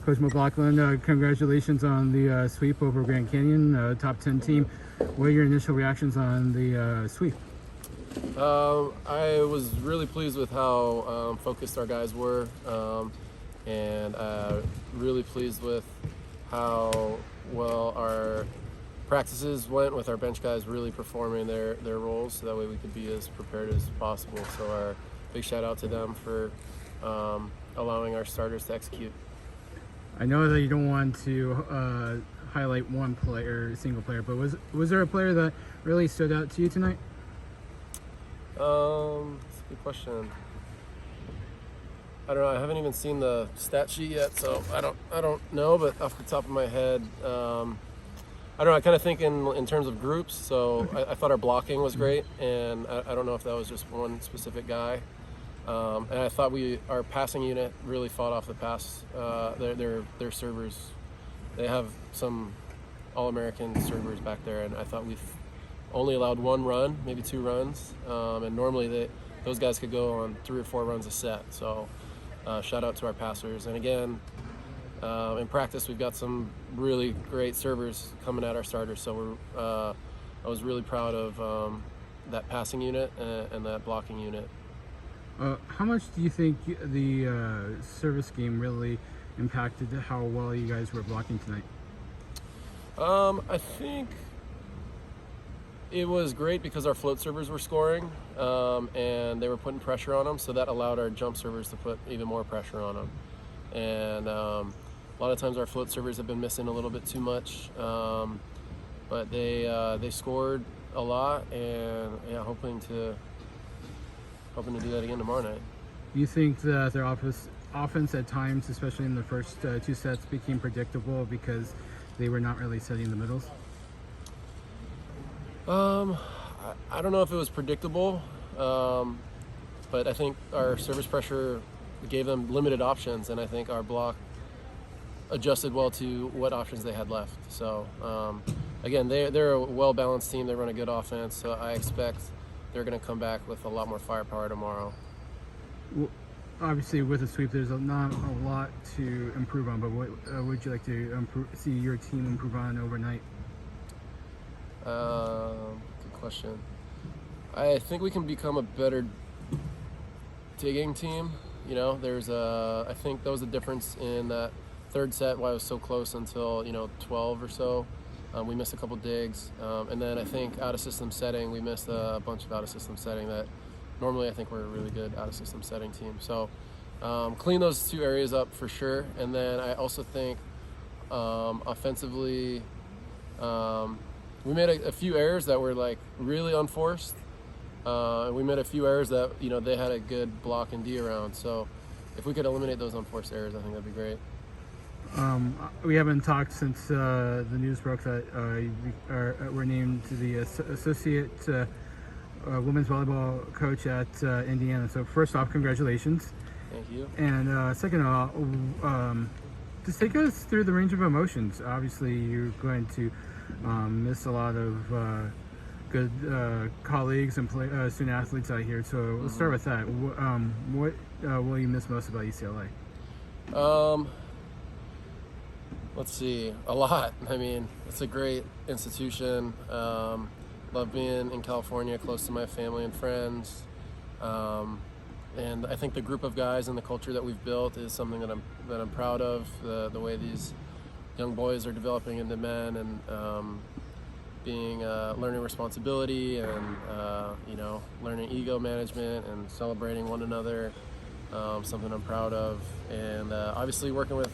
Coach McLachlin, congratulations on the sweep over Grand Canyon, top 10 team. What are your initial reactions on the sweep? I was really pleased with how focused our guys were, and really pleased with how well our practices went with our bench guys really performing their roles, so that way we could be as prepared as possible. So our big shout out to them for allowing our starters to execute. I know that you don't want to highlight one player, single player, but was there a player that really stood out to you tonight? That's a good question. I don't know. I haven't even seen the stat sheet yet, so I don't know. But off the top of my head, I don't know. I kind of think in terms of groups. So I thought our blocking was great, and I don't know if that was just one specific guy. And I thought our passing unit really fought off the pass. Their servers, they have some All-American servers back there, and I thought we've only allowed one run, maybe two runs, and normally those guys could go on 3 or 4 runs a set. So shout out to our passers. And again, in practice, we've got some really great servers coming at our starters. So I was really proud of that passing unit and that blocking unit. How much do you think the service game really impacted how well you guys were blocking tonight? I think it was great because our float servers were scoring, and they were putting pressure on them, so that allowed our jump servers to put even more pressure on them. And a lot of times our float servers have been missing a little bit too much, but they scored a lot, and yeah, hoping to do that again tomorrow night. Do you think that their offense at times, especially in the first 2 sets, became predictable because they were not really setting the middles? I don't know if it was predictable, but I think our service pressure gave them limited options, and I think our block adjusted well to what options they had left. So again, they're a well-balanced team. They run a good offense, so I expect they're going to come back with a lot more firepower tomorrow. Well, obviously, with a sweep, there's not a lot to improve on, but what would you like to see your team improve on overnight? Good question. I think we can become a better digging team. You know, I think that was the difference in that third set, why it was so close until 12 or so. We missed a couple digs, and then I think out of system setting, we missed a bunch of out of system setting that normally I think we're a really good out of system setting team. So clean those 2 areas up for sure. And then I also think offensively, we made a few errors that were like really unforced. And we made a few errors that they had a good block and D around. So if we could eliminate those unforced errors, I think that'd be great. We haven't talked since the news broke that we're named to the associate women's volleyball coach at Indiana. So first off, congratulations. Thank you. And second of all, just take us through the range of emotions. Obviously, you're going to miss a lot of good colleagues and student athletes out here. So let's start with that. What will you miss most about UCLA? Let's see, a lot. I mean, it's a great institution. Love being in California, close to my family and friends. And I think the group of guys and the culture that we've built is something that I'm proud of. The way these young boys are developing into men and learning responsibility and learning ego management and celebrating one another. Something I'm proud of. And obviously working with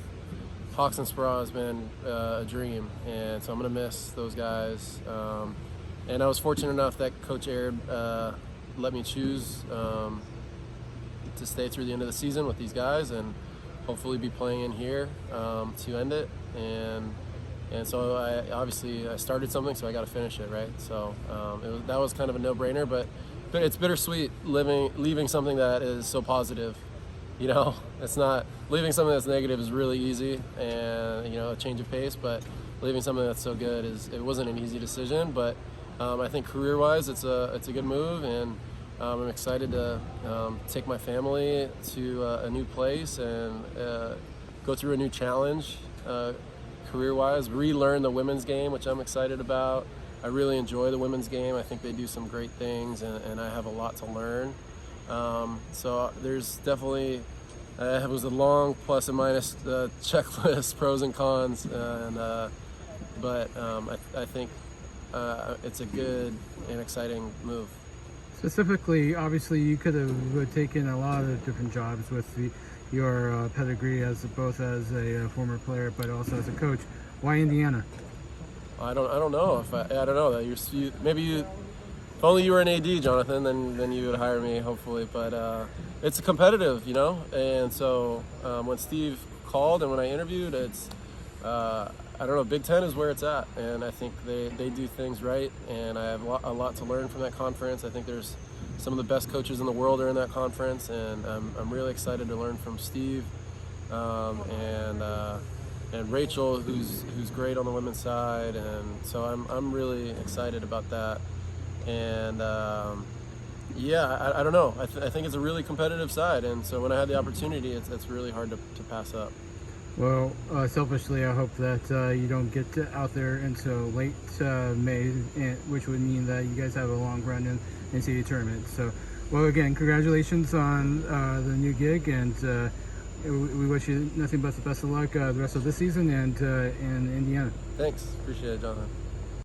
Hawks and Sparrow has been a dream, and so I'm going to miss those guys. And I was fortunate enough that Coach Aird let me choose to stay through the end of the season with these guys and hopefully be playing in here to end it. And so I started something, so I got to finish it, right? So that was kind of a no-brainer, but it's bittersweet leaving something that is so positive. It's not leaving something that's negative is really easy and a change of pace, but leaving something that's so good it wasn't an easy decision. But I think career-wise, it's a good move, and I'm excited to take my family to a new place and go through a new challenge career-wise, relearn the women's game, which I'm excited about. I really enjoy the women's game. I think they do some great things, and I have a lot to learn. So there's definitely, it was a long plus and minus checklist, pros and cons, but I think it's a good and exciting move. Specifically, obviously, you could have taken a lot of different jobs with your pedigree as both as a former player, but also as a coach. Why Indiana? I don't know if I don't know that maybe you. If only you were an AD, Jonathan, then you would hire me, hopefully. But it's competitive, you know. And so when Steve called and when I interviewed, it's I don't know. Big Ten is where it's at, and I think they do things right. And I have a lot to learn from that conference. I think there's some of the best coaches in the world are in that conference, and I'm really excited to learn from Steve and Rachel, who's great on the women's side, and so I'm really excited about that. And yeah, I don't know. I think it's a really competitive side, and so when I had the opportunity, it's really hard to pass up. Well, selfishly, I hope that you don't get out there until late May, which would mean that you guys have a long run in NCAA tournament. So, well, again, congratulations on the new gig, and we wish you nothing but the best of luck the rest of this season and in Indiana. Thanks. Appreciate it, Jonathan.